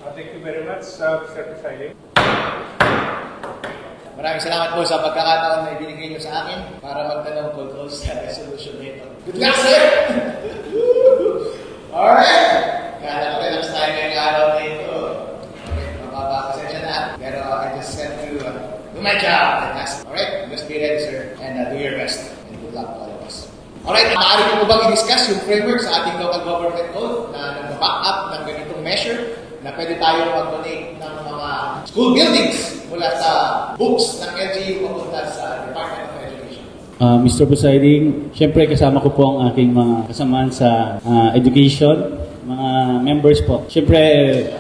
Thank you very much, Mr. Presiding. Maraming salamat po sa pagkakataon na ibinigay niyo sa akin para magtanong tungkol sa resolution nito. Good luck, sir! Alright! Kaya relax tayo ngayong araw na ito. Okay, mapapakasensya na. Pero I just said to do my job. Alright, just be ready, sir. And do your best. And good luck to all of us. Alright, maaari po bang i-discuss yung framework sa ating local government code na nag-back up ng ganitong measure na pwede tayo mag-donate ng mga school buildings mula sa books ng LGU papunta sa Department of Education? Mr. Presiding, syempre kasama ko po ang aking mga kasamaan sa education, mga members po. Syempre,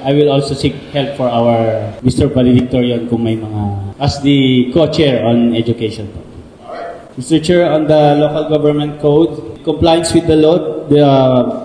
I will also seek help for our Mr. Valedictorian kung may mga, as the co-chair on education po. Mr. Chair, on the local government code, compliance with the law, the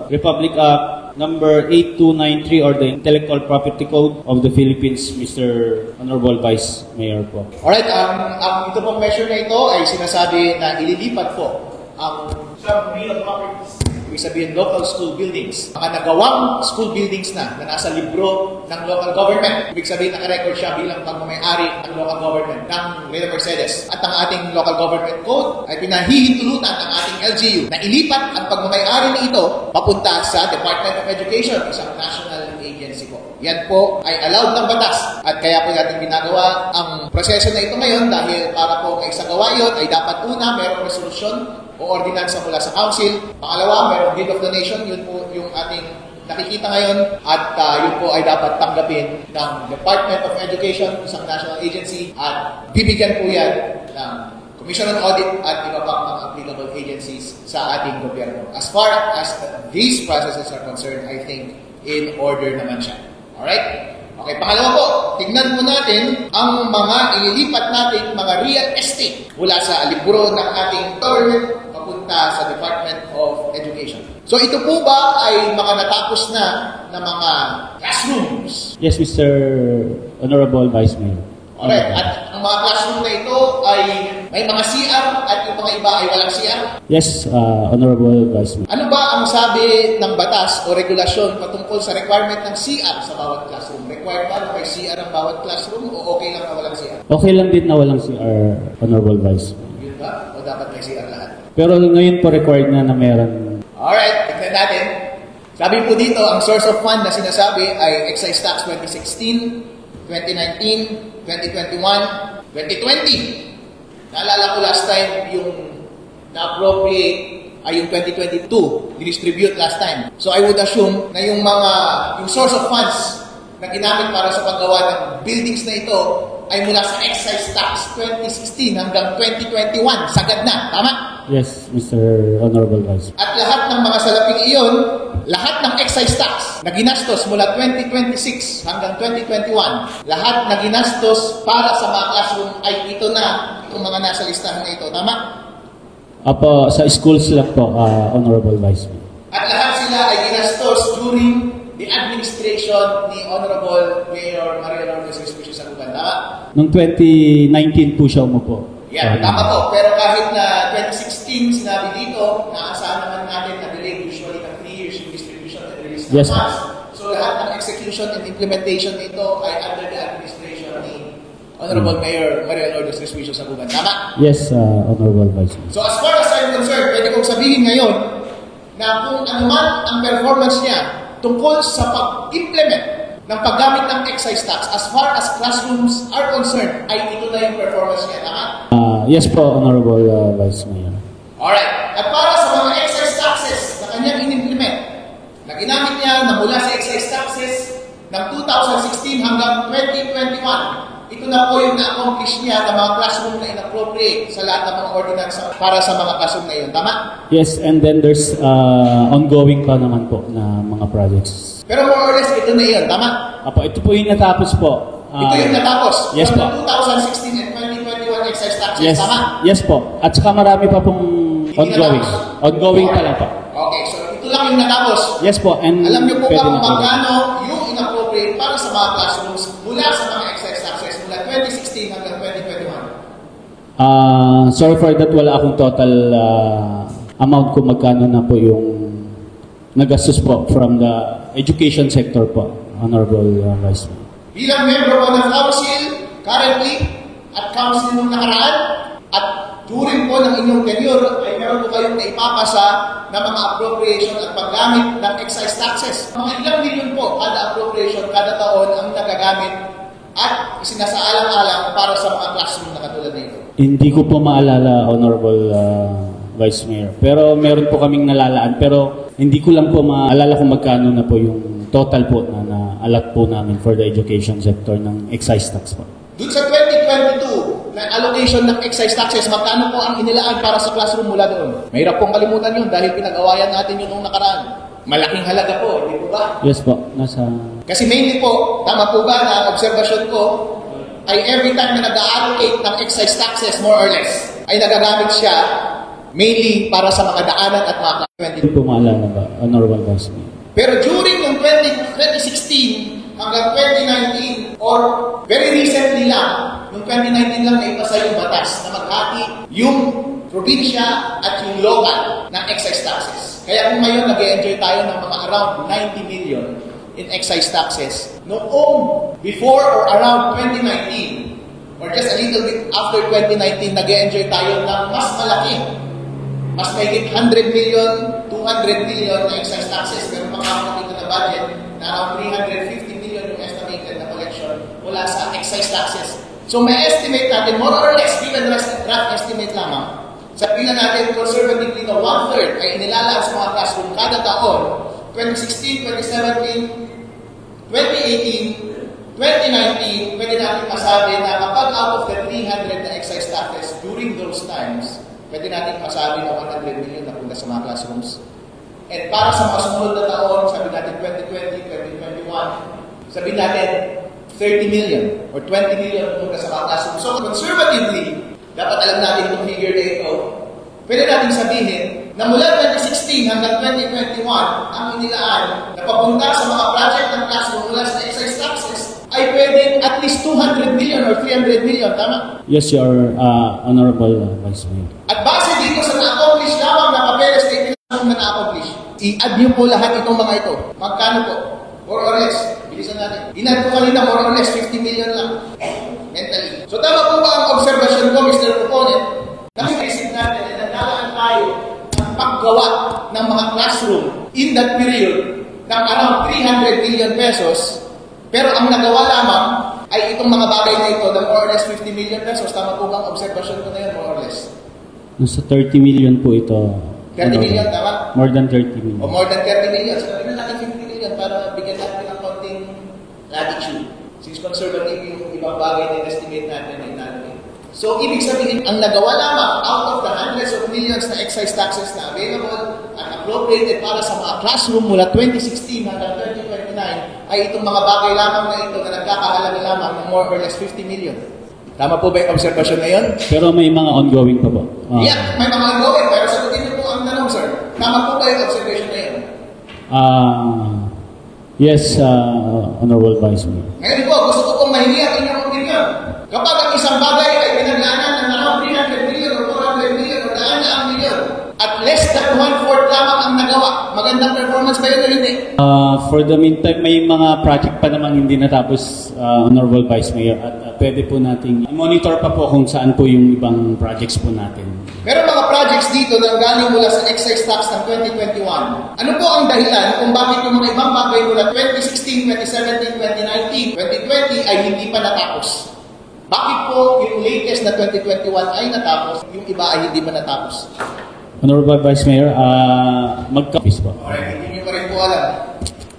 Republic Act number 8293 or the Intellectual Property Code of the Philippines, Mr. Honorable Vice Mayor po. Alright, ito pong measure na ito ay sinasabi na ililipat po ang some real properties, ibig sabihin local school buildings, mga nagawang school buildings na nasa libro ng local government. Ibig sabihin naka-record siya bilang pagmamayari ng local government ng Mayor Mercedes. At ang ating local government code ay pinahihintulutan ang ating LGU na ilipat ang pagmamayari na ito papunta sa Department of Education, isang national agency po. Yan po ay allowed ng batas at kaya po natin ginagawa ang proseso na ito ngayon dahil para po maisagawa yun ay dapat una mayroong resolusyon o ordinansa mula sa council. Pangalawa, mayroong deed of donation, yun po yung ating nakikita ngayon at yun po ay dapat tanggapin ng Department of Education, isang national agency, at bibigyan po yan ng Commission on Audit at iba pang mga applicable agencies sa ating gobyerno. As far as these processes are concerned, I think in order naman siya. Alright? Okay, pangalawa po, tignan po natin ang mga ililipat natin mga real estate mula sa libro ng ating government papunta sa Department of Education. So ito po ba ay mga natapos na mga classrooms? Yes, Mr. Honorable Vice Mayor. Alright, at ang mga classroom na ito ay may mga CR at yung mga iba ay walang CR? Yes, Honorable Vice Mayor. Ano ba ang sabi ng batas o regulasyon patungkol sa requirement ng CR sa bawat classroom? Required ba na may CR ang bawat classroom o okay lang na walang CR? Okay lang din na walang CR, Honorable Vice Mayor. Yun ba? O dapat may CR lahat? Pero ngayon po required na meron. Alright, tignan natin. Sabi po dito, ang source of fund na sinasabi ay Excise Tax 2016, 2019, 2021, 2020. Naalala ko last time yung na-appropriate ay yung 2022, distribute last time. So I would assume na yung source of funds na ginamit para sa paggawa ng buildings na ito ay mula sa Excise Tax 2016 hanggang 2021. Sagad na, tama? Yes, Mr. Honorable Vice. At lahat ng mga salaping iyon, lahat ng excise tax na ginastos mula 2026 hanggang 2021, lahat na ginastos para sa mga classroom ay ito na, itong mga nasa listahan na ito, tama? Apo, sa schools lang po, Honorable Vice Mayor. At lahat sila ay ginastos during the administration ni Honorable Mayor Maria Lourdes Respicio Saguban, tama? Noong 2019 po siya umupo. Yan, tama po. Pero kahit na 2016, sinabi dito, naasahan naman natin na delay usually ng 3 years yung distribution and release ng Yes, funds. So lahat ng execution and implementation nito ay under the administration ni Honorable Mayor Maria Lourdes Respicio Saguban, tama? Yes, Honorable Vice Mayor. So as far as I'm concerned, pwede kong sabihin ngayon na kung anuman ang performance niya tungkol sa pag-implement ng paggamit ng excise tax as far as classrooms are concerned, ay ito na yung performance niya, tama? Yes po, Honorable Vice Mayor. Alright. At para sa mga excise taxes na kanyang in-implement, na ginamit niya na mula sa excise taxes ng 2016 hanggang 2021, ito na po yung na-accomplish niya ng mga classroom na inappropriate sa lahat ng mga ordinance para sa mga classroom na yun. Tama? Yes, and then there's ongoing pa naman po na mga projects. Pero more or less, ito na yun. Tama? Apo, ito po yung natapos po. Ito yung natapos. Yes po. 2016 and 2021 excise taxes. Yes, tama? yes po. At saka marami pa pong ongoing. Ongoing pa lang po. Okay, so ito lang yung natapos. Yes po. And alam niyo po ba pwede kung na po. magkano yung inappropriate para sa mga classrooms mula sa mga excise taxes mula 2016 hanggang 2021? Sorry for that, wala akong total amount kung magkano na po yung nagastos po from the education sector po. Honorable Vice Mayor. Bilang member po ng council, currently, at council nung nakaraan, at during po ng inyong tenure, ay meron po kayong naipapasa na mga appropriation at paggamit ng excise taxes. Mga ilang milyon po kada appropriation, kada taon ang nagagamit at isinasaalang-alang para sa mga classroom na katulad na ito. Hindi ko po maalala, Honorable Vice Mayor. Pero meron po kaming nalalaan. Pero hindi ko lang po maalala kung magkano na po yung total po na alat po namin for the education sector ng excise tax po. Doon sa 2022, na allocation ng excise taxes, magkano po ang inilaan para sa classroom mula doon? Mahirap pong kalimutan yun dahil pinag-awayan natin yun nung nakaraan. Malaking halaga po, hindi po ba? Yes po. Kasi mainly po, tama po ba na observation ko, ay every time na nag-allocate ng excise taxes, more or less, ay nagagamit siya mainly para sa mga daanan at mga Hindi po maalala ba, Honorable Vice Mayor? Pero during yung 2016 hanggang 2019 or very recently lang, yung 2019 lang na ipasa yung batas na maghati yung probinsya at yung local ng excise taxes. Kaya kung ngayon nag-enjoy tayo ng mga around 90 million in excise taxes, noong before or around 2019 or just a little bit after 2019, nag-enjoy tayo ng mas malaki. Mas mahigit 100 million, 200 million na excise taxes. Pero makakapit na budget na around 350 million yung estimated na collection mula sa excise taxes. So may estimate natin, more or less, bilang draft estimate lamang, sabihin na natin conservatively na 1/3 ay inilalaan sa mga classroom kada taon, 2016, 2017, 2018, 2019, pwede natin masabi na kapag out of the 300 na excise taxes during those times, pwede natin masabi na 100 million na punta sa mga classrooms. And para sa mga sumunod na taon, sabi natin 2020, 2021, sabi natin 30 million or 20 million punta sa mga classrooms. So conservatively, dapat alam natin itong figure na ito. Pwede natin sabihin na mula 2016 hanggang 2021, ang inilaan na papunta sa mga project ng classroom mula sa excise taxes ay pwede at least 200 million or 300 million, tama? Yes, Your Honorable Vice Mayor. At base dito sa na-accomplish lamang na papeles na itinanong na na-accomplish, i-add niyo po lahat itong mga ito. Magkano po? More or less. Bilisan natin. In-add ko kanina more or less 50 million lang. Mentally. So tama po ba ang observation ko, Mr. Proponent? Nakikisip natin na nagdalaan tayo ng paggawa ng mga classroom in that period ng around 300 million pesos. Pero ang nagawa lamang ay itong mga bagay na ito na more or less 50 million pesos. Tama po ba ang observation ko na yun, more or less? Nasa 30 million po ito. 30 million, tama? More than 30 million. O more than 30 million. So, sabihin na natin 50 million para bigyan natin ng konting latitude. Since conservative yung ibang bagay na estimate natin ay natin. So, ibig sabihin, ang nagawa lamang out of the hundreds of millions na excise taxes na available at appropriated para sa mga classroom mula 2016 hanggang 2029 ay itong mga bagay lamang na ito na nagkakahalaga lamang ng more or less 50 million. Tama po ba yung observation na yun? Pero may mga ongoing pa po. Yeah, may mga ongoing. Pero sagutin niyo po ang tanong, sir. Tama po ba yung observation na yun? Yes, Honorable Vice Mayor. Ngayon po, gusto ko pong mahingi ang inyong opinion. Kapag ang isang bagay ay pinaglaanan ng around 300 million or 400 million or daan million at less than 1/4 lamang ang nagawa, magandang performance ba yun o hindi? For the meantime, may mga project pa naman hindi natapos, Honorable Vice Mayor. At pwede po nating monitor pa po kung saan po yung ibang projects po natin. Pero mga projects dito na galing mula sa excise tax ng 2021, ano po ang dahilan kung bakit yung mga ibang bagay mula 2016, 2017, 2019, 2020 ay hindi pa natapos? Bakit po yung latest na 2021 ay natapos, yung iba ay hindi pa natapos? Honorable Vice Mayor, magka-office po. Alright, hindi nyo pa rin po alam.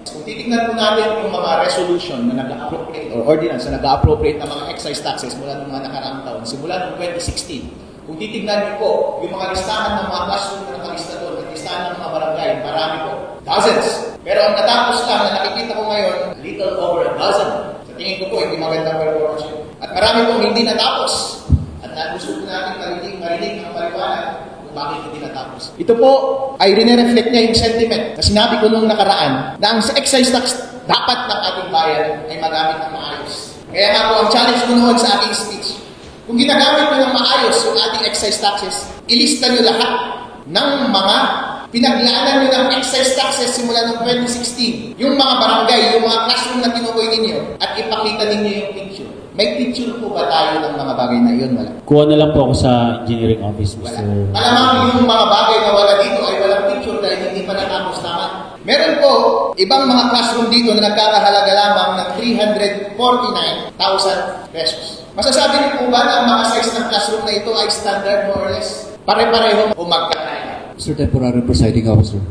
Kung titignan po natin yung mga resolution na nag-appropriate or ordinance na nag-appropriate ng mga excise taxes mula ng mga nakaraang taon, simula ng 2016, kung titignan niyo po yung mga listahan ng mga classroom na nakalista doon, at listahan ng mga barangay, marami po. Dozens. Pero ang natapos lang na nakikita ko ngayon, little over a dozen. Sa tingin ko po, hindi magandang performance yun. At marami pong hindi natapos. At gusto po natin marinig ang paliwanag kung bakit hindi natapos. Ito po ay rinireflect niya yung sentiment na sinabi ko nung nakaraan na ang excise tax dapat ng ating bayan ay magamit ng maayos. Kaya nga po ang challenge ko noon sa aking speech, kung ginagamit nyo ng maayos yung ating excise taxes, ilista nyo lahat ng mga Pinaglaanan nyo ng excess taxes simula ng 2016. Yung mga barangay, yung mga classroom na tinukoy ninyo at ipakita ninyo yung picture. May picture po ba tayo ng mga bagay na yun? Wala. Kuha na lang po ako sa engineering office, Wala. Mr. Malamang yung mga bagay na wala dito ay walang picture dahil hindi pa natapos naman. Meron po ibang mga classroom dito na nagkakahalaga lamang ng 349,000 pesos. Masasabi niyo po ba na ang mga size ng classroom na ito ay standard more or less? Pare-pareho o magkakaya? Mr. Temporary Presiding Officer.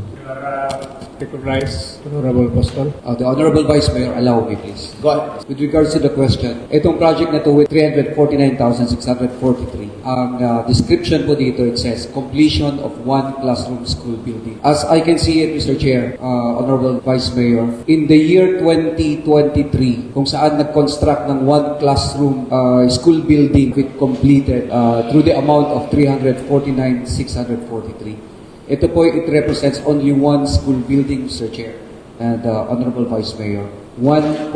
Recognized, Honorable Pastor. The Honorable Vice Mayor, allow me please. Go ahead. With regards to the question, itong project na to with 349,643, ang description po dito, it says, completion of one classroom school building. As I can see it, Mr. Chair, Honorable Vice Mayor, in the year 2023, kung saan nag-construct ng one classroom school building with completed through the amount of 349,643. Ito po, it represents only one school building, Mr. Chair and Honorable Vice Mayor. 1.4,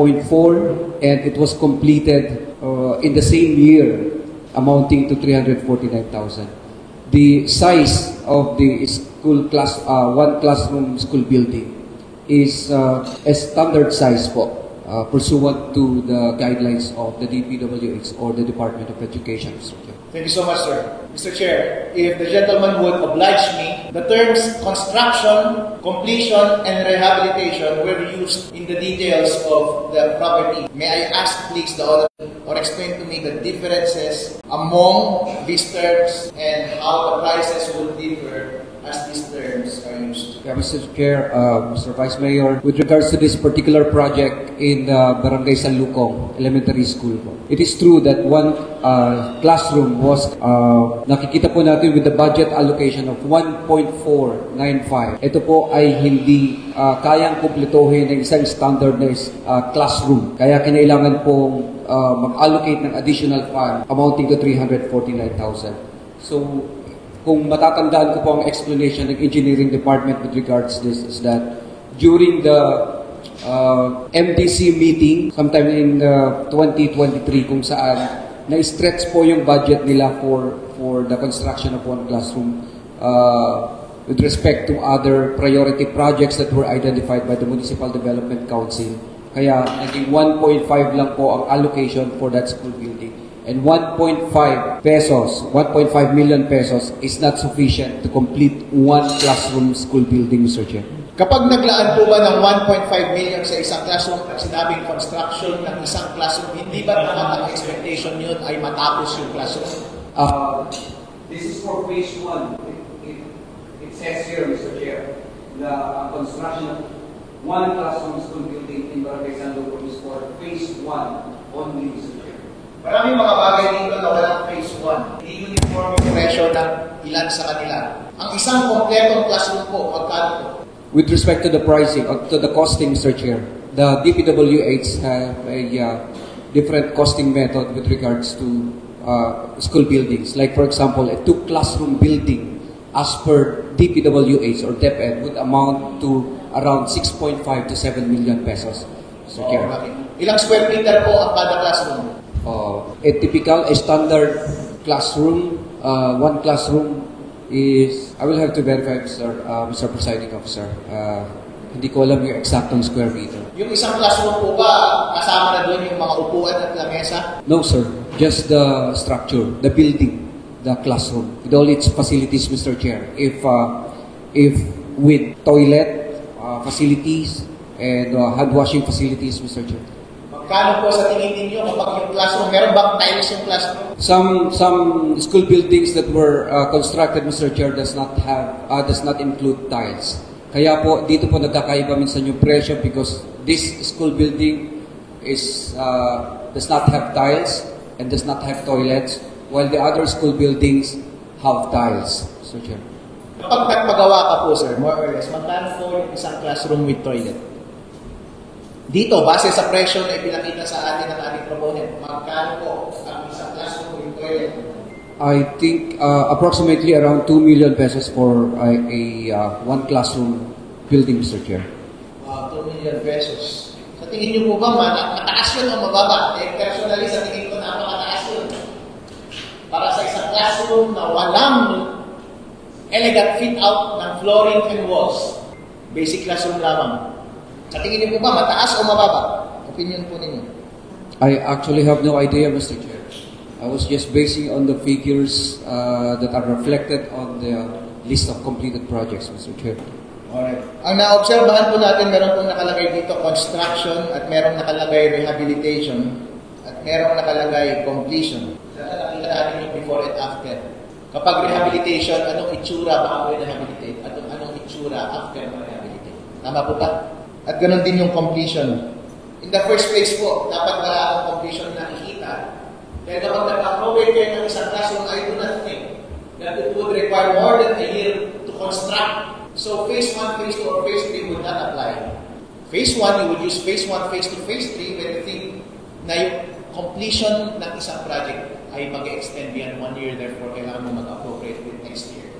and it was completed in the same year, amounting to 349,000. The size of the school class, one classroom school building is a standard size po, pursuant to the guidelines of the DPWH or the Department of Education, Mr. Chair. Thank you so much, sir. Mr. Chair, if the gentleman would oblige me, the terms construction, completion, and rehabilitation were used in the details of the property. May I ask, please, the Honorable, or explain to me the differences among these terms and how the prices will differ as these terms are used? Yeah, Mr. Chair, Mr. Vice Mayor, with regards to this particular project in Barangay San Lucong Elementary School, it is true that one classroom was, nakikita po natin with the budget allocation of 1.495. Ito po ay hindi kayang kumpletuhin ng isang standard na classroom. Kaya kinailangan pong mag-allocate ng additional fund amounting to 349,000. So, kung matatandaan ko po ang explanation ng Engineering Department with regards to this is that during the MDC meeting sometime in 2023 kung saan na-stretch po yung budget nila for the construction of one classroom with respect to other priority projects that were identified by the Municipal Development Council. Kaya naging 1.5 lang po ang allocation for that school building. And 1.5 million pesos is not sufficient to complete one classroom school building, Mr. Chair. Kapag naglaan po ba ng 1.5 million sa isang classroom at sinabing construction ng isang classroom, hindi ba naman ang expectation yun ay matapos yung classroom? This is for phase 1. It says here, Mr. Chair, the construction of one classroom school building in Barangay San Lucong is for phase 1 only, Mr. Chair. Maraming mga bagay dito na walang phase 1. Hindi uniform yung presyo ng ilan sa kanila. Ang isang kompletong classroom po, magkano po? With respect to the pricing, to the costing, Mr. Chair, the DPWH have a different costing method with regards to school buildings. Like, for example, a two-classroom building as per DPWH or DepEd would amount to around 6.5 to 7 million pesos, Mr. Chair. Ilang square meter po ang kada classroom? A standard classroom, one classroom is, I will have to verify, Mr. Presiding Officer. Hindi ko alam yung exactong square meter. Yung isang classroom po ba, kasama na doon yung mga upuan at lamesa? No, sir. Just the structure, the building, the classroom, with all its facilities, Mr. Chair. If with toilet facilities and hand washing facilities, Mr. Chair. Magkano po sa tingin ninyo kapag yung classroom, meron bang tiles yung classroom? Some school buildings that were constructed, Mr. Chair, does not include tiles. Kaya po dito po nagkakaiba minsan yung presyo because this school building does not have tiles and does not have toilets, while the other school buildings have tiles, Mr. Chair. Kapag nagpagawa ka po, sir, more or less, magkano po yung isang classroom with toilet? Dito, base sa presyo na ipinakita sa atin ng ating proponent, magkano po ang isang classroom with toilet? I think approximately around 2 million pesos for a one classroom building, Mr. Chair. 2 million pesos. Sa tingin niyo po ba, mataas yun o mababa? Personally, sa tingin ko, napakataas yun. Para sa isang classroom na walang elegant fit-out ng flooring and walls. Basic classroom lamang. Sa tingin niyo po ba, mataas o mababa? Opinion po ninyo. I actually have no idea, Mr. Chair. I was just basing on the figures that are reflected on the list of completed projects, Mr. Chair. Alright. Ang naobserbahan po natin, meron pong nakalagay dito construction at merong nakalagay rehabilitation at merong nakalagay completion. Sana nakita natin yung before and after. Kapag rehabilitation, anong itsura bago i-rehabilitate? At anong itsura after ma-rehabilitate? Tama po ba? At ganun din yung completion. In the first place po, dapat wala akong completion na nakikita. Dahil kapag nag-approve kayo ng isang classroom, I do not think that it would require more than a year to construct. So phase 1, phase 2, or phase 3 would not apply. Phase 1, you would use phase 1, phase 2, phase 3 when you think na yung completion ng isang project ay mag-extend beyond 1 year, therefore kailangan mo mag-appropriate with next year.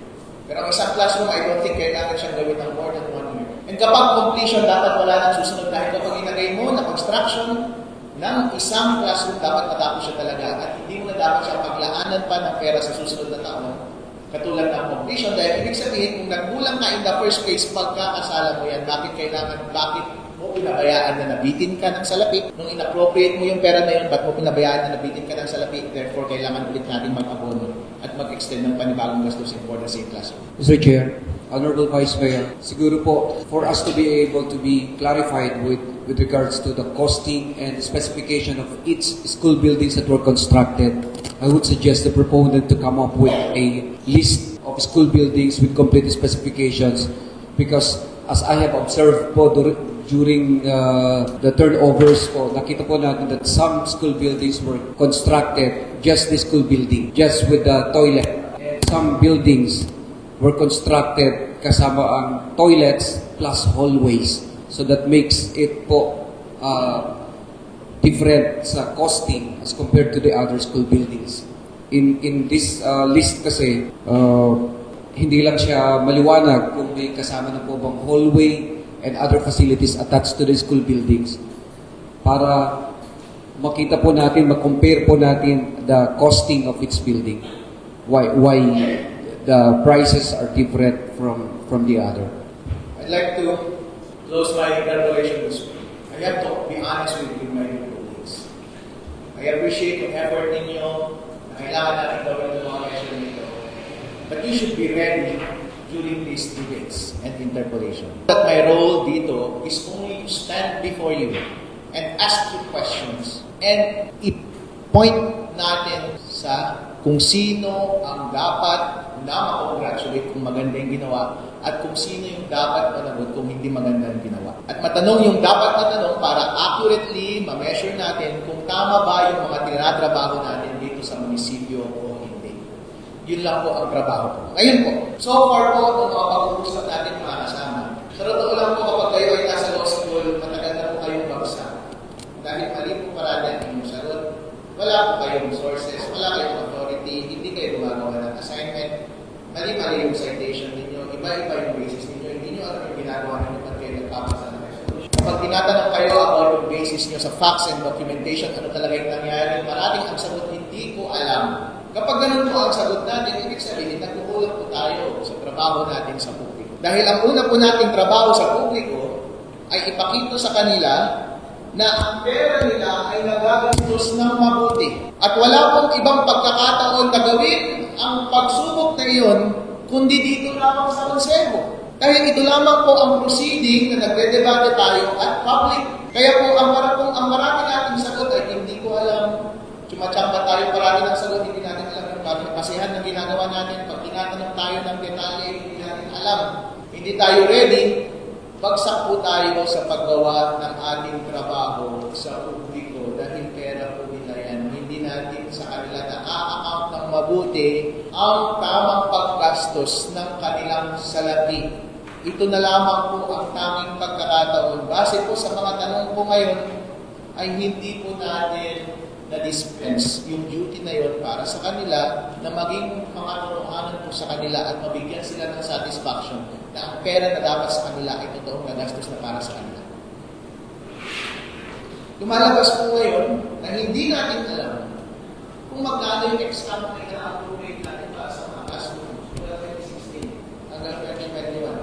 Pero ang isang classroom, I don't think kailangan siyang gawin ng more than 1 year. And kapag completion, dapat wala nang susunod dahil kapag inagay mo na construction ng isang classroom, dapat matapos siya talaga at hindi mo na dapat siya paglaanan pa ng pera sa susunod na taon. Katulad ng completion, dahil ibig sabihin, kung nagkulang ka in the first place, pagkakasala mo yan, bakit mo pinabayaan na nabitin ka ng salapi? Nung inappropriate mo yung pera na yun, ba't mo pinabayaan na nabitin ka ng salapi? Therefore, kailangan ulit natin mag-abono at mag-extend ng panibagong gastusin for the same classroom. Mr. Chair, Honorable Vice Mayor, siguro po, for us to be able to be clarified with regards to the costing and specification of each school buildings that were constructed, I would suggest the proponent to come up with a list of school buildings with complete specifications because as I have observed po during the turnovers po, nakita po natin that some school buildings were constructed, just the school building, just with the toilet. And some buildings were constructed kasama ang toilets plus hallways. So that makes it po different sa costing as compared to the other school buildings. In this list kasi, hindi lang siya maliwanag kung may kasama na po bang hallway and other facilities attached to the school buildings. Para makita po natin, mag-compare po natin the costing of each building. Why the prices are different from the other. I'd like to close my interpellation this way. I have to be honest with you, my colleagues. I appreciate yung effort ninyo na kailangan natin gawin ng mga measure nito. But you should be ready during these debates and interpellation. But my role dito is only to stand before you and ask you questions and i-point natin sa kung sino ang dapat na ma-congratulate kung maganda yung ginawa at kung sino yung dapat managot kung hindi maganda yung ginawa. At matanong yung dapat matanong para accurately ma-measure natin kung tama ba yung mga tinatrabaho natin dito sa munisipyo o hindi. Yun lang po ang trabaho ko. Ngayon po, so far po, kung makapag-uusap natin mga kasama, sa totoo lang po kapag kayo ay nasa law school, matagal na po kayong bagsak. Dahil mali po parada ang inyong sagot. Wala po kayong sources, wala kayong authority, hindi kayo gumagawa ng assignment, mali-mali yung citation ninyo, iba-iba yung basis ninyo, hindi nyo alam yung ginagawa ninyo pag kayo nagpapasa ng resolution. Kapag tinatanong kayo about yung basis nyo sa facts and documentation, ano talaga yung nangyari, maraming ang sagot, hindi ko alam. Kapag ganun po ang sagot natin, ibig sabihin, nagkukulang po tayo sa trabaho natin sa publiko. Dahil ang una po nating trabaho sa publiko ay ipakita sa kanila na ang pera nila ay nagagastos ng mabuti. At wala pong ibang pagkakataon na gawin ang pagsubok na iyon, kundi dito lamang sa konseho. Dahil ito lamang po ang proceeding na nagde-debate tayo at public. Kaya po ang marami nating sagot ay hindi ko alam. Tsamba tayo parati ng sagot, hindi natin alam yung kasihan ng ginagawa natin. Pag tinatanong tayo ng detalye, hindi natin alam. Hindi tayo ready. Bagsak po tayo sa paggawa ng ating trabaho sa publiko dahil pera po nila yan. Hindi natin sa kanila na-account ng mabuti ang tamang paggastos ng kanilang salapi. Ito na lamang po ang tanging pagkakataon. Base po sa mga tanong po ngayon, ay hindi po natin na-dispense yung duty na yon para sa kanila na maging mga turuanan po sa kanila at mabigyan sila ng satisfaction na ang pera na dapat sa kanila ay totoong nagastos na para sa kanila. Lumalabas po ngayon na hindi natin alam kung magkano yung exam na ina-approve natin para sa mga classroom mula 2016 hanggang 2021.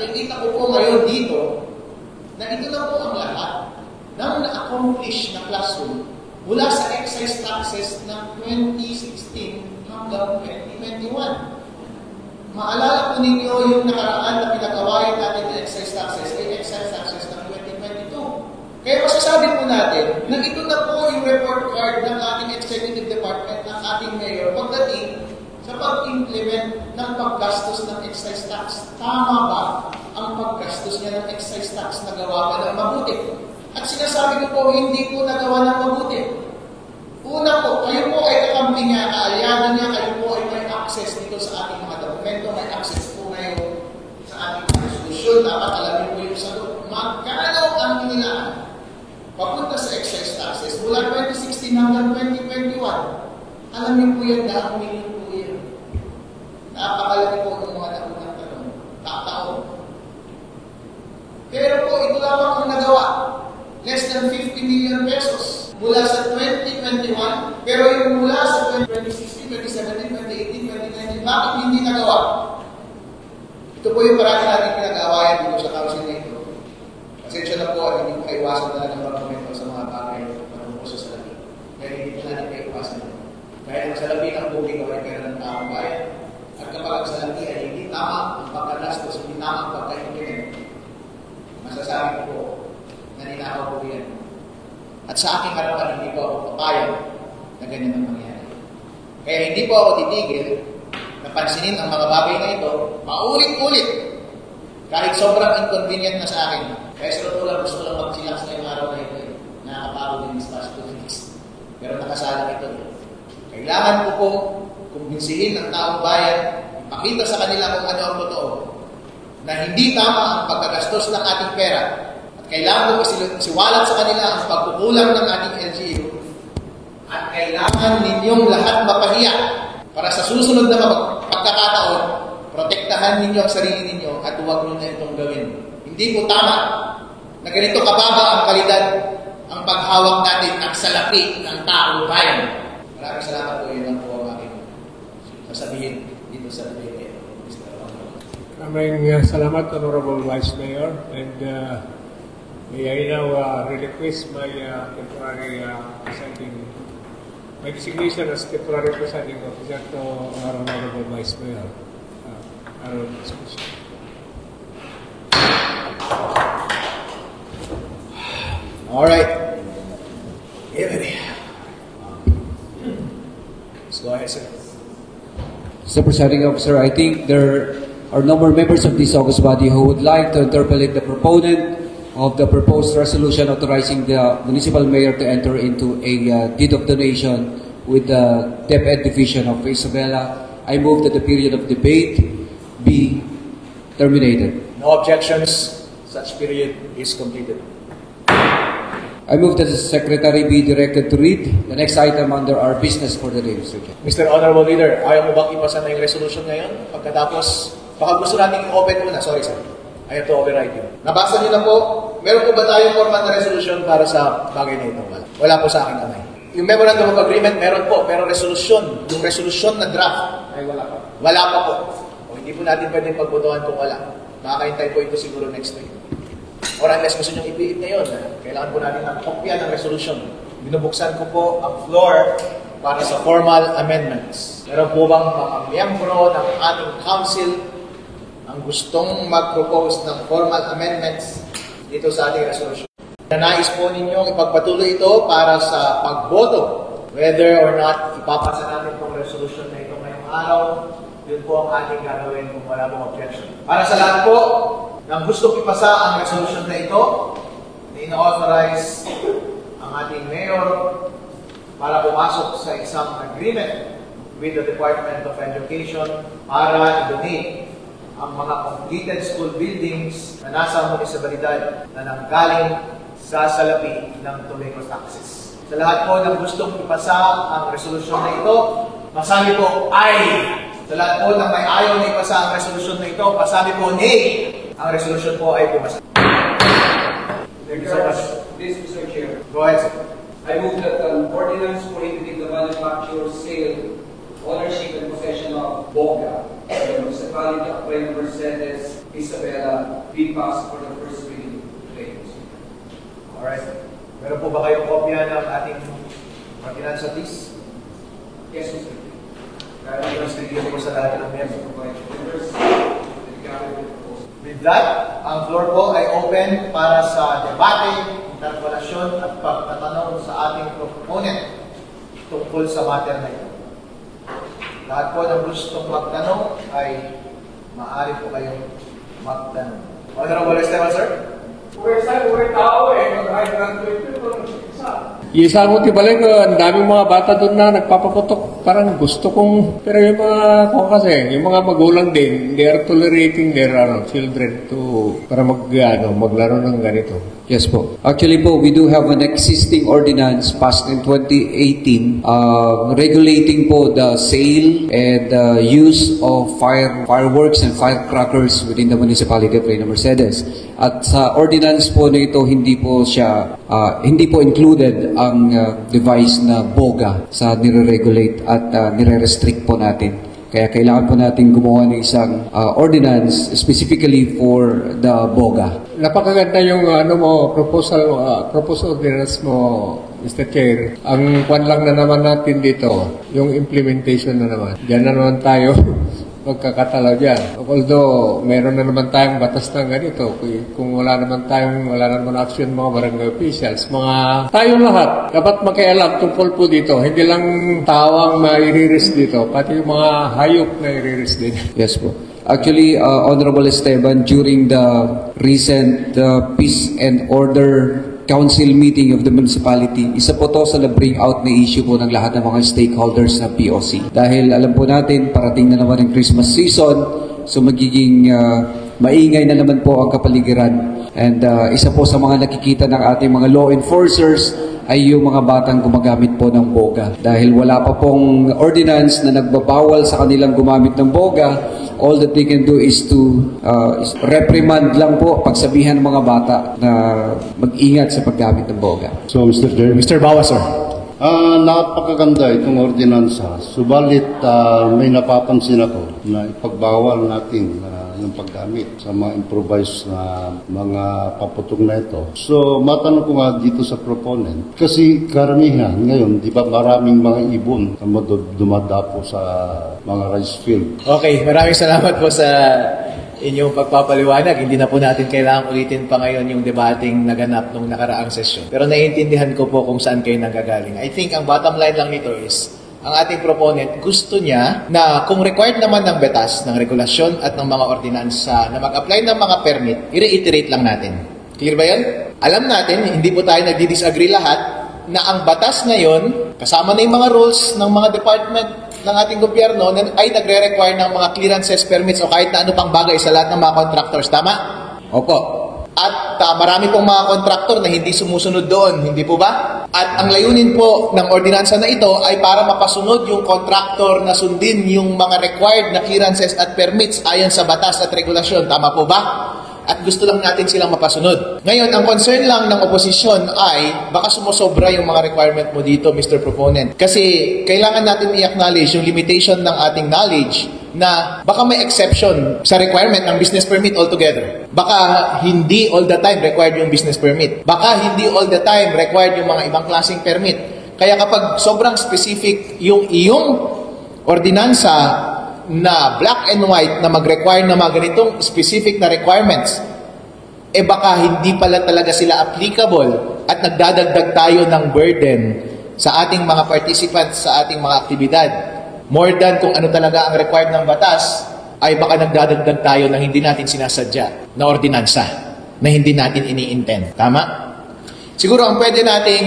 nakikita ko po ngayon dito na ito na po ang lahat ng na-accomplish na classroom mula sa excise taxes ng 2016 hanggang 2021. Maalala po ninyo yung nakaraan na pinagawain natin ng excise taxes ng 2022. Kaya masasabi po natin na ito na po yung report card ng ating executive department, ng ating mayor, pagdating sa pag-implement ng paggastos ng excise tax. Tama ba ang paggastos niya ng excise tax na gawa pa ng mabuti? At sinasabi ko po, hindi po nagawa ng mabuti. Una po, kayo po ay kakampi niya, kaalyado niya, kayo po ay may access dito sa ating mga dokumento, may access po ngayon sa ating mga resolution. Dapat alamin po yung sagot. Magkano ang inilaan papunta sa excise taxes mula 2016 hanggang 2021? Alamin po yan, daang million po yan. Napakalaki po ng mga naunang taon. Pero po, ito lamang ang nagawa. Less than 50 million pesos mula sa 2021, pero yung mula sa 2016, 2017, 2018, 2019, bakit hindi nagawa? Ito po yung parang natin pinag-awayan dito sa council na ito. Pasensya na po at hindi ko kaiwasan talaga ng pagkomento sa mga bagay na po sa salapi. Kaya hindi po natin kaiwasan. Kaya ang salapi ng publiko ay pera ng taong bayan. At kapag ang salapi ay hindi tama ang pagkalastos, hindi tama ang pagka-implement, masasabi ko po, naninakaw po yan. At sa aking harapan, hindi po ako papayag na ganyan ang mangyari. Kaya hindi po ako titigil na pansinin ang mga bagay na ito, paulit-ulit, kahit sobrang inconvenient na sa akin. Kaya sa totoo lang, gusto lang mag-chillax na yung araw na ito. Nakakapagod din sa past 2 weeks. Pero nakasalang ito. Kailangan ko po kumbinsihin ng taong bayan, ipakita sa kanila kung ano ang totoo, na hindi tama ang pagkagastos ng ating pera. Kailangan ko isiwalat sa kanila ang pagkukulang ng ating LGU at kailangan ninyong lahat mapahiya para sa susunod na pagkakataon, protektahan ninyo ang sarili ninyo at huwag nyo na itong gawin. Hindi po tama na ganito kababa ang kalidad ang paghawak natin ng salapi ng taong bayan. Maraming salamat po. Yun lang po ang aking sasabihin dito sa debate. Maraming salamat, Honorable Vice Mayor. And may I now relinquish my temporary my designation as temporary presiding officer to our Honorable Vice Mayor. All right. Let's go ahead, sir. Mr. Presiding Officer, I think there are no more members of this august body who would like to interpellate the proponent of the proposed resolution authorizing the municipal mayor to enter into a deed of donation with the DepEd division of Isabela. I move that the period of debate be terminated. No objections. Such period is completed. I move that the Secretary be directed to read the next item under our business for the day, Mr. Chair. Mr. Honorable Leader, ayaw mo bang ipasa na yung resolution ngayon? Pagkatapos, baka gusto natin i-open muna. Sorry, sir. I have to override you. Nabasa niyo na po, meron po ba tayong format na resolution para sa bagay na ito? Wala po sa akin kamay. Yung memorandum of agreement, meron po, pero resolution, yung resolution na draft, ay wala pa. Wala pa po. O hindi po natin pwedeng pagbotohan kung wala. Makakahintay po ito siguro next week. Or unless gusto nyo ipiit ngayon, kailangan po natin ang kopya ng resolution. Binubuksan ko po ang floor para sa formal amendments. Meron po bang mga miyembro ng ating council ang gustong mag-propose ng formal amendments dito sa ating resolution? Nanais po ninyong ipagpatuloy ito para sa pagboto. Whether or not ipapasa natin itong resolution na ito ngayong araw, yun po ang ating gagawin kung wala pong objection. Para sa lahat po, nang gustong ipasa ang resolution na ito, ina-authorize ang ating mayor para pumasok sa isang agreement with the Department of Education para i-donate ang mga completed school buildings na nasa munisipalidad na nanggaling sa salapi ng tobacco taxes. Sa lahat po ng gustong ipasa ang resolution na ito, masabi po ay. Sa lahat po ng may ayaw na ipasa ang resolution na ito, masabi po nay. Ang resolution po ay pumasa. Regards this, Mr. Chair. Go ahead, sir. I move that an ordinance prohibiting the manufacture, sale, ownership, and possession of boga, the municipality of Puerto Mercedes, Isabela be passed for the first reading today. Alright. Meron po ba kayong kopya ng ating ordinance please? Yes, Mr. Chair. Kaya i-distribute po sa lahat ng membro. Members, the cabinet proposal. With that, ang floor po ay open para sa debate, interpelasyon at pagtatanong sa ating proponent tungkol sa matter na ito. Lahat po ng gustong magtanong ay maaari po kayong magtanong. Honorable Esteban, sir? Isa mo tibalik, ang daming mga bata doon na nagpapaputok. Parang gusto kong, pero yung mga, kung kasi, yung mga magulang din, they are tolerating their children to, para maglaro ng ganito. Yes po. Actually po, we do have an existing ordinance passed in 2018 regulating po the sale and use of fireworks and firecrackers within the municipality of Reina Mercedes. At sa ordinance po na ito, hindi po included ang device na boga sa nire-regulate at nire-restrict po natin. Kaya kailangan po natin gumawa ng isang ordinance specifically for the boga. Napakaganda yung proposal ordinance mo, Mr. Chair. Ang kwan lang na naman natin dito, yung implementation na naman. Diyan na naman tayo magkakatalaw dyan. Although, meron na naman tayong batas ng ganito. Kung wala naman action mga barangay officials, tayo lahat, dapat makialam tungkol po dito. Hindi lang tawang mairiris dito, pati yung mga hayop na iriris din. Yes po. Actually, Honorable Esteban, during the recent Peace and Order Council meeting of the municipality, isa po to sa na-bring out na issue po ng lahat ng mga stakeholders ng POC. Dahil alam po natin, parating na naman ang Christmas season, so magiging maingay na naman po ang kapaligiran. And isa po sa mga nakikita ng ating mga law enforcers ay yung mga batang gumagamit po ng boga. Dahil wala pa pong ordinance na nagbabawal sa kanilang gumamit ng boga, all that they can do is to reprimand lang po, pagsabihan ng mga bata na mag-ingat sa paggamit ng boga. So, Mr. Chair, Mr. Bawa, sir. napakaganda itong ordinansa. Subalit may napapansin ako na ipagbawal natin yung paggamit sa mga improvised na mga paputok na ito. So, matanong ko nga dito sa proponent, kasi karamihan ngayon, di ba maraming mga ibon na dumadapo sa mga rice field. Okay, maraming salamat po sa inyong pagpapaliwanag. Hindi na po natin kailangan ulitin pa ngayon yung debating naganap nung nakaraang sesyon. Pero naiintindihan ko po kung saan kayo nanggagaling. I think ang bottom line lang nito is, ang ating proponent gusto niya na kung required naman ng batas, ng regulasyon at ng mga ordinansa na mag-apply ng mga permit, i-reiterate lang natin. Clear ba yan? Alam natin, hindi po tayo nagdi-disagree lahat na ang batas ngayon, kasama na yung mga rules ng mga department ng ating gobyerno ay nagre-require ng mga clearances, permits o kahit na ano pang bagay sa lahat ng mga contractors. Tama? Opo. At marami pong mga kontraktor na hindi sumusunod doon. Hindi po ba? At ang layunin po ng ordinansa na ito ay para mapasunod yung kontraktor na sundin yung mga required na clearances at permits ayon sa batas at regulasyon. Tama po ba? At gusto lang natin silang mapasunod. Ngayon, ang concern lang ng oposisyon ay baka sumusobra yung mga requirement mo dito, Mr. Proponent. Kasi kailangan natin i-acknowledge yung limitation ng ating knowledge na baka may exception sa requirement ng business permit altogether. Baka hindi all the time required yung business permit. Baka hindi all the time required yung mga ibang klaseng permit. Kaya kapag sobrang specific yung iyong ordinansa na black and white na mag-require na mga ganitong specific na requirements, baka hindi pala talaga sila applicable at nagdadagdag tayo ng burden sa ating mga participants sa ating mga aktibidad. More than kung ano talaga ang required ng batas, ay baka nagdadagdag tayo ng hindi natin sinasadya na ordinansa, na hindi natin ini-intend. Tama? Siguro ang pwede nating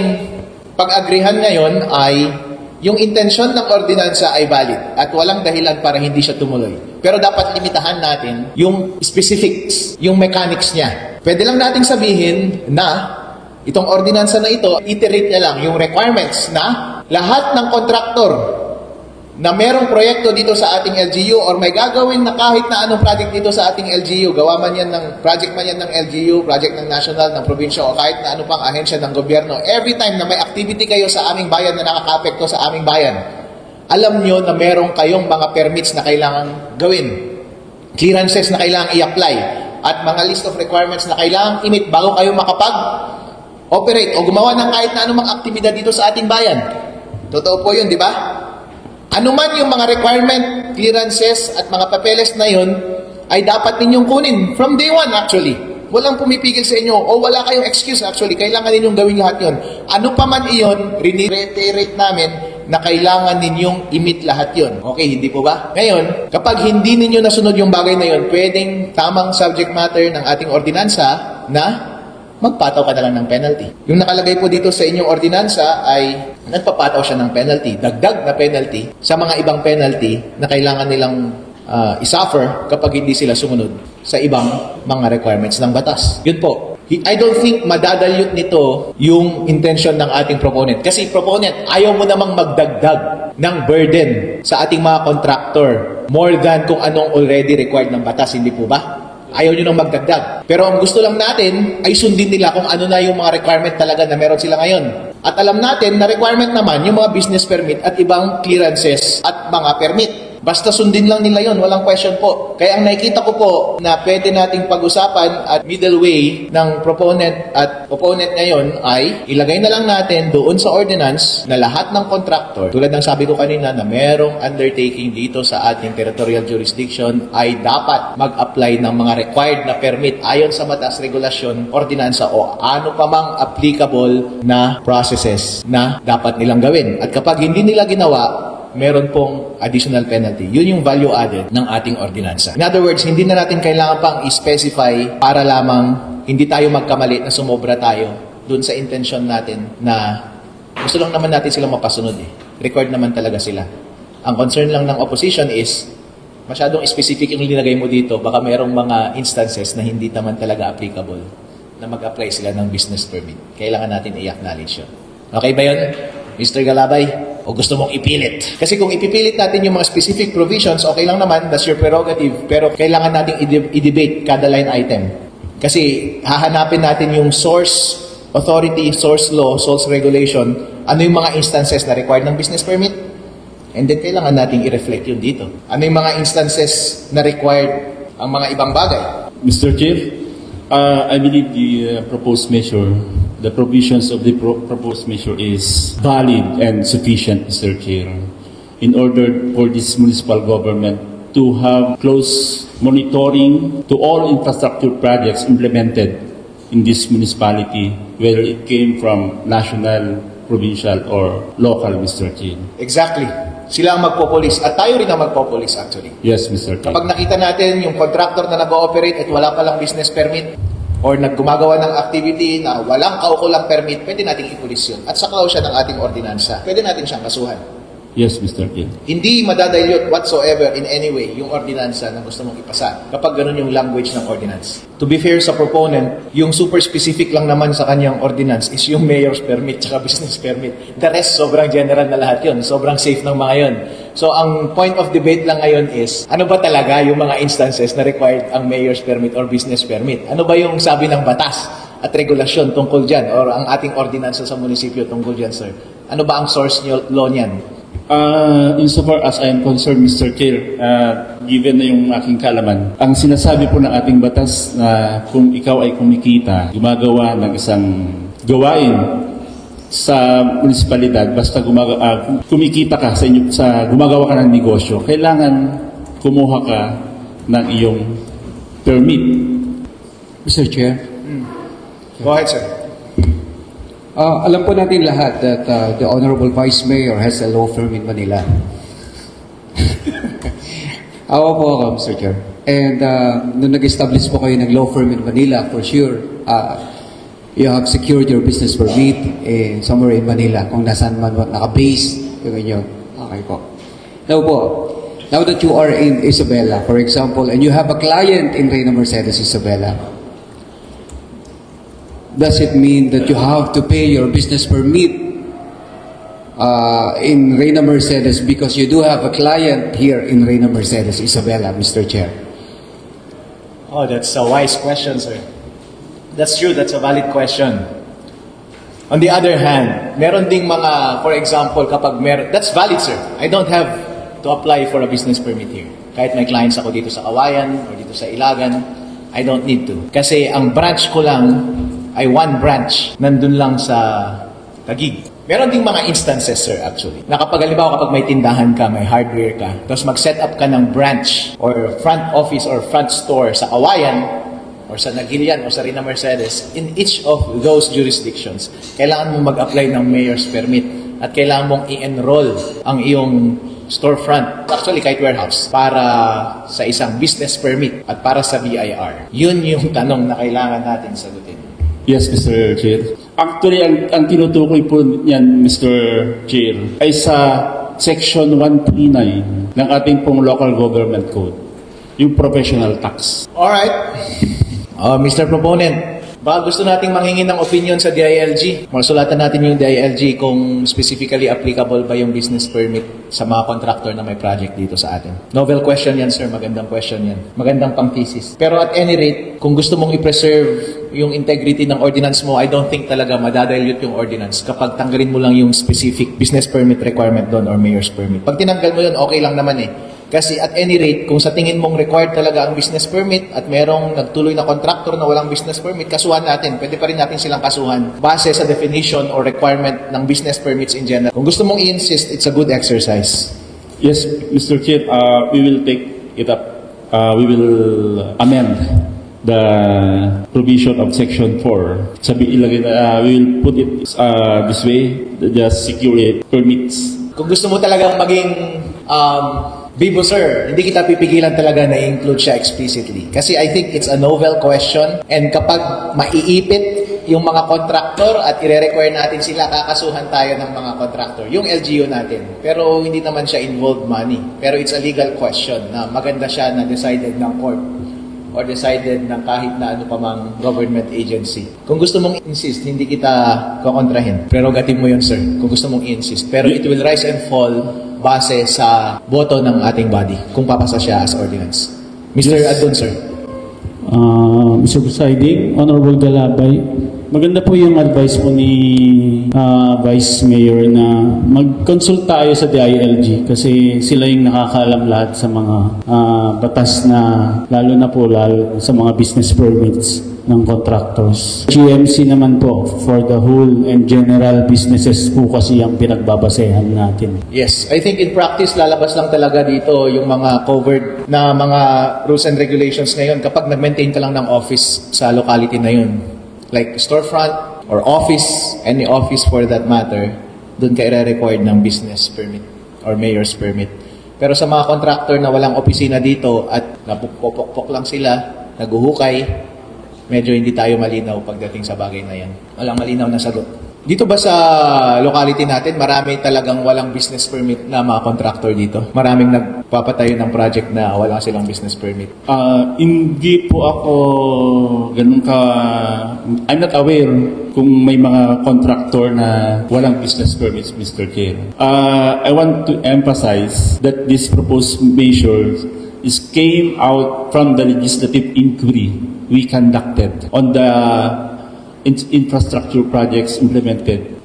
pag-agrihan ngayon ay yung intensyon ng ordinansa ay valid at walang dahilan para hindi siya tumuloy. Pero dapat limitahan natin yung specifics, yung mechanics niya. Pwede lang nating sabihin na itong ordinansa na ito, iterate niya lang yung requirements na lahat ng kontraktor na merong proyekto dito sa ating LGU or may gagawin na kahit na anong project dito sa ating LGU, gawa man yan ng project man yan ng LGU, project ng national, ng probinsya o kahit na ano pang ahensya ng gobyerno, every time na may activity kayo sa aming bayan na nakaka-apekto sa aming bayan, alam nyo na merong kayong mga permits na kailangan gawin. clearances na kailangang i-apply at mga list of requirements na kailangang i-meet bago kayo makapag-operate o gumawa ng kahit na anumang aktibidad dito sa ating bayan. Totoo po yun, di ba? Ano man yung mga requirement, clearances at mga papeles na yun ay dapat ninyong kunin from day one actually. Walang pumipigil sa inyo o wala kayong excuse actually. Kailangan ninyong gawin lahat yun. Ano pa man iyon, reiterate namin na kailangan ninyong i-meet lahat yun. Okay, hindi po ba? Ngayon, kapag hindi ninyo nasunod yung bagay na yun, pwedeng tamang subject matter ng ating ordinansa na magpataw ka na lang ng penalty. Yung nakalagay po dito sa inyong ordinansa ay nagpapataw siya ng penalty, dagdag na penalty sa mga ibang penalty na kailangan nilang isuffer kapag hindi sila sumunod sa ibang mga requirements ng batas. Yun po. I don't think madadalyot nito yung intention ng ating proponent. Kasi proponent, ayaw mo namang magdagdag ng burden sa ating mga contractor more than kung anong already required ng batas, hindi po ba? Ayaw nyo nang magdagdag. Pero ang gusto lang natin ay sundin nila kung ano na yung mga requirement talaga na meron sila ngayon. At alam natin na requirement naman yung mga business permit at ibang clearances at mga permit. Basta sundin lang nila yon, walang question po. Kaya ang nakikita ko po na pwede nating pag-usapan at middle way ng proponent at opponent ngayon ay ilagay na lang natin doon sa ordinance na lahat ng contractor, tulad ng sabi ko kanina na merong undertaking dito sa ating territorial jurisdiction ay dapat mag-apply ng mga required na permit ayon sa batas, regulasyon, ordinansa o ano pa mang applicable na processes na dapat nilang gawin. At kapag hindi nila ginawa, meron pong additional penalty. Yun yung value added ng ating ordinansa. In other words, hindi na natin kailangan pang i-specify para lamang hindi tayo magkamali na sumobra tayo dun sa intention natin na gusto lang naman natin silang mapasunod eh. Required naman talaga sila. Ang concern lang ng opposition is masyadong specific yung linagay mo dito. Baka merong mga instances na hindi naman talaga applicable na mag-apply sila ng business permit. Kailangan natin i-acknowledge yun. Okay ba yun, Mr. Galabay? O gusto mong ipilit? Kasi kung ipipilit natin yung mga specific provisions, okay lang naman, that's your prerogative, pero kailangan nating i-debate kada line item. Kasi hahanapin natin yung source authority, source law, source regulation, ano yung mga instances na required ng business permit, and then kailangan nating i-reflect yun dito. Ano yung mga instances na required ang mga ibang bagay? Mr. Chair, I believe the proposed measure, the provisions of the proposed measure is valid and sufficient, Mr. Chair, in order for this municipal government to have close monitoring to all infrastructure projects implemented in this municipality, whether it came from national, provincial, or local, Mr. Chair. Exactly. Sila ang magpopolis at tayo rin ang magpopolis actually. Yes, Mr. Chair. Kapag nakita natin yung contractor na nag-ooperate at wala palang business permit, or naggumagawa ng activity na walang kaukulang permit, pwede nating ipulis yun. At saka siya ng ating ordinansa. Pwede natin siyang kasuhan. Yes, Mr. Chair. Hindi madadalyot whatsoever in any way yung ordinansa na gusto mong ipasa kapag ganun yung language ng ordinance. To be fair sa proponent, yung super specific lang naman sa kanyang ordinance is yung mayor's permit tsaka business permit. The rest, sobrang general na lahat yun. Sobrang safe ng mga yun. So, ang point of debate lang ngayon is, ano ba talaga yung mga instances na required ang mayor's permit or business permit? Ano ba yung sabi ng batas at regulasyon tungkol dyan or ang ating ordinansa sa munisipyo tungkol dyan, sir? Ano ba ang source law niyan? Insofar as I am concerned, Mr. Chair, given na yung aking kaalaman, ang sinasabi po ng ating batas na kung ikaw ay kumikita, gumagawa ng isang gawain sa munisipalidad, basta kumikita ka sa gumagawa ka ng negosyo, kailangan kumuha ka ng iyong permit. Mr. Chair. Go ahead, sir. Alam po natin lahat that the Honorable Vice Mayor has a law firm in Manila. Awa po ako, Mr. Chair. And nung nag-establish po kayo ng law firm in Manila, for sure, you have secured your business permit somewhere in Manila, kung nasaan man naka-base yung inyo. Okay po. Now that you are in Isabela, for example, and you have a client in Reyna Mercedes, Isabela, does it mean that you have to pay your business permit in Reyna Mercedes because you do have a client here in Reyna Mercedes, Isabela, Mr. Chair? Oh, that's a wise question, sir. That's true, that's a valid question. On the other hand, meron ding mga, for example, kapag that's valid, sir. I don't have to apply for a business permit here. Kahit may clients ako dito sa Kawayan or dito sa Ilagan, I don't need to. Kasi ang branch ko lang ay one branch. Nandun lang sa Taguig. Meron ding mga instances, sir, actually. Na kapag may tindahan ka, may hardware ka, tapos mag-set up ka ng branch or front office or front store sa Kawayan or sa Nagilian or sa Rina Mercedes, in each of those jurisdictions, kailangan mong mag-apply ng mayor's permit at kailangan mong i-enroll ang iyong storefront, actually kahit warehouse, para sa isang business permit at para sa BIR. Yun yung tanong na kailangan natin sagutin. Yes, Mr. Chair. Actually, ang tinutukoy po niyan, Mr. Chair, ay sa Section 139 ng ating pong Local Government Code, yung professional tax. Alright. Mr. Proponent, baka gusto nating manghingi ng opinion sa DILG. Masulatan natin yung DILG kung specifically applicable ba yung business permit sa mga contractor na may project dito sa atin. Novel question yan, sir. Magandang question yan. Magandang pang thesis. Pero at any rate, kung gusto mong i-preserve yung integrity ng ordinance mo, I don't think talaga madadilute yung ordinance kapag tanggalin mo lang yung specific business permit requirement doon or mayor's permit. Pag tinanggal mo yun, okay lang naman eh. Kasi at any rate, kung sa tingin mong required talaga ang business permit at merong nagtuloy na contractor na walang business permit, kasuhan natin. Pwede pa rin natin silang kasuhan base sa definition or requirement ng business permits in general. Kung gusto mong i-insist, it's a good exercise. Yes, Mr. Chair, we will take it up. We will amend the provision of Section 4. We will put it this way, just secure it permits. Kung gusto mo talagang maging Bibo, sir, hindi kita pipigilan talaga na i-include siya explicitly. Kasi I think it's a novel question and kapag maiipit yung mga contractor at i-require natin sila, kakasuhan tayo ng mga contractor. Yung LGU natin. Pero hindi naman siya involved money. Pero it's a legal question na maganda siya na decided ng court or decided ng kahit na ano pa mang government agency. Kung gusto mong insist, hindi kita kukontrahin. Prerogative mo yun, sir. Kung gusto mong insist. Pero it will rise and fall base sa boto ng ating body kung papasa siya as ordinance. Mr. Yes. Adun, sir. Mr. Presiding, Honorable Galabay, maganda po yung advice po ni Vice Mayor na mag-consult tayo sa DILG kasi sila yung nakakaalam lahat sa mga batas na lalo sa mga business permits ng contractors. GMC naman po for the whole and general businesses po kasi ang pinagbabasehan natin. Yes, I think in practice lalabas lang talaga dito yung mga covered na mga rules and regulations ngayon kapag nag-maintain ka lang ng office sa locality na yun. Like storefront or office, any office for that matter, doon ka i-required ng business permit or mayor's permit. Pero sa mga contractor na walang opisina dito at napupok-pok lang sila, naguhukay, medyo hindi tayo malinaw pagdating sa bagay na yan. Walang malinaw na sagot. Dito ba sa locality natin, marami talagang walang business permit na mga contractor dito? Maraming nagpapatayo ng project na wala silang business permit? Hindi po ako I'm not aware kung may mga contractor na walang business permits, Mr. Chair. I want to emphasize that this proposed measure came out from the legislative inquiry we conducted on the infrastructure projects implemented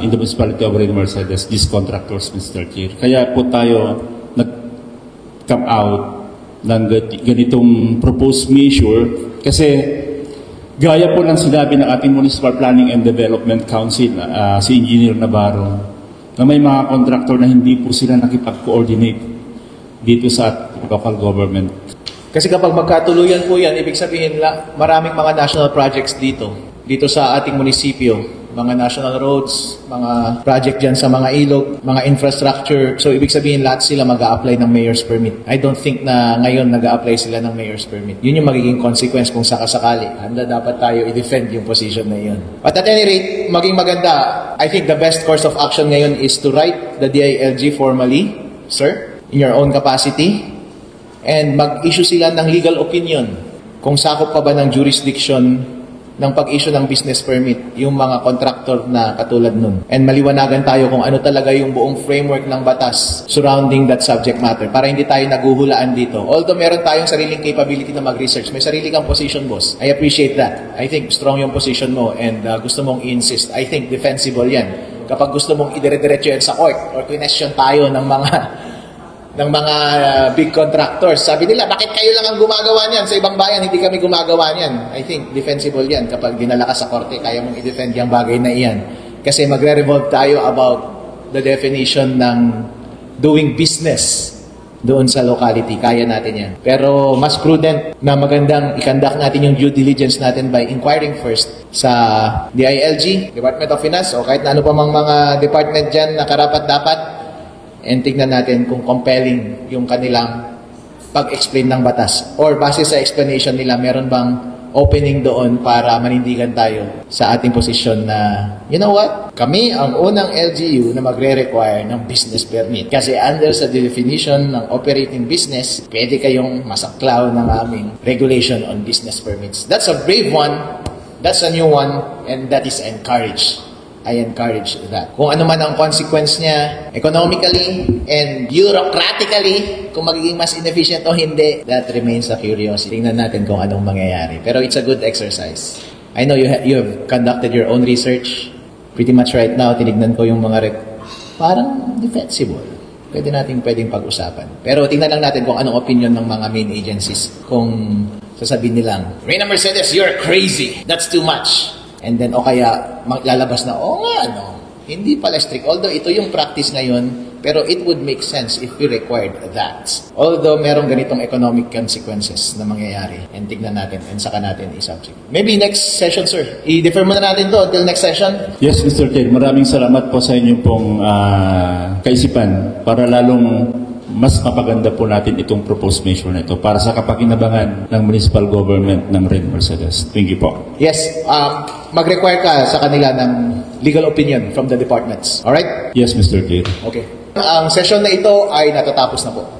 in the municipality of Rina Mercedes, these contractors, Mr. Chair. Kaya po tayo nag-come out ng ganitong proposed measure kasi gaya po ng sinabi ng ating Municipal Planning and Development Council, si Engineer Navarro, na may mga contractor na hindi po sila nakipag-coordinate dito sa local government. Kasi kapag magkatuluyan po yan, ibig sabihin maraming mga national projects dito sa ating munisipyo. Mga national roads, mga project dyan sa mga ilog, mga infrastructure. So, ibig sabihin lahat sila mag-a-apply ng mayor's permit. I don't think na ngayon nag-a-apply sila ng mayor's permit. Yun yung magiging consequence kung sakasakali. Handa dapat tayo i-defend yung position na yun. But at any rate, maging maganda, I think the best course of action ngayon is to write the DILG formally, sir, in your own capacity, and mag-issue sila ng legal opinion kung sakop pa ba ng jurisdiction ng pag-issue ng business permit yung mga contractor na katulad nun. And maliwanagan tayo kung ano talaga yung buong framework ng batas surrounding that subject matter para hindi tayo naguhulaan dito. Although meron tayong sariling capability na mag-research, may sarili kang position, boss. I appreciate that. I think strong yung position mo and gusto mong i-insist. I think defensible yan. Kapag gusto mong idire-diretso yan sa court or question tayo ng mga ng mga big contractors. Sabi nila, bakit kayo lang ang gumagawa niyan? Sa ibang bayan, hindi kami gumagawa niyan. I think defensible yan. Kapag dinala ka sa korte, kaya mong i-defend yung bagay na iyan. Kasi magre-revolve tayo about the definition ng doing business doon sa locality. Kaya natin yan. Pero mas prudent na magandang i-conduct natin yung due diligence natin by inquiring first sa DILG, Department of Finance, o kahit na ano pa mang mga department dyan na karapat-dapat, and tignan natin kung compelling yung kanilang pag-explain ng batas. Or base sa explanation nila, meron bang opening doon para manindigan tayo sa ating posisyon na, you know what? Kami ang unang LGU na magre-require ng business permit. Kasi under sa definition ng operating business, pwede kayong masaklaw ng aming regulation on business permits. That's a brave one, that's a new one, and that is encouraged. I encourage that. Kung ano man ang consequence niya, economically and bureaucratically, kung magiging mas inefficient o hindi, that remains a curiosity. Tingnan natin kung anong mangyayari. Pero it's a good exercise. I know you have conducted your own research. Pretty much right now, tinignan ko yung mga parang defensible. Pwedeng pag-usapan. Pero tingnan lang natin kung anong opinion ng mga main agencies. Kung sasabihin nilang, Reyna Mercedes, you're crazy. That's too much. And then, o kaya, lalabas na, hindi pala strict. Although, ito yung practice ngayon, pero it would make sense if we required that. Although, merong ganitong economic consequences na mangyayari. And tignan natin, and saka natin i-subject. Maybe next session, sir. I-defer muna natin to until next session. Yes, Mr. Chair. Maraming salamat po sa inyong pong kaisipan para lalong mas mapaganda po natin itong proposed measure na ito para sa kapakinabangan ng municipal government ng Reyna Mercedes. Thank you po. Yes, mag-require ka sa kanila ng legal opinion from the departments. Alright? Yes, Mr. Chair. Okay. Ang session na ito ay natatapos na po.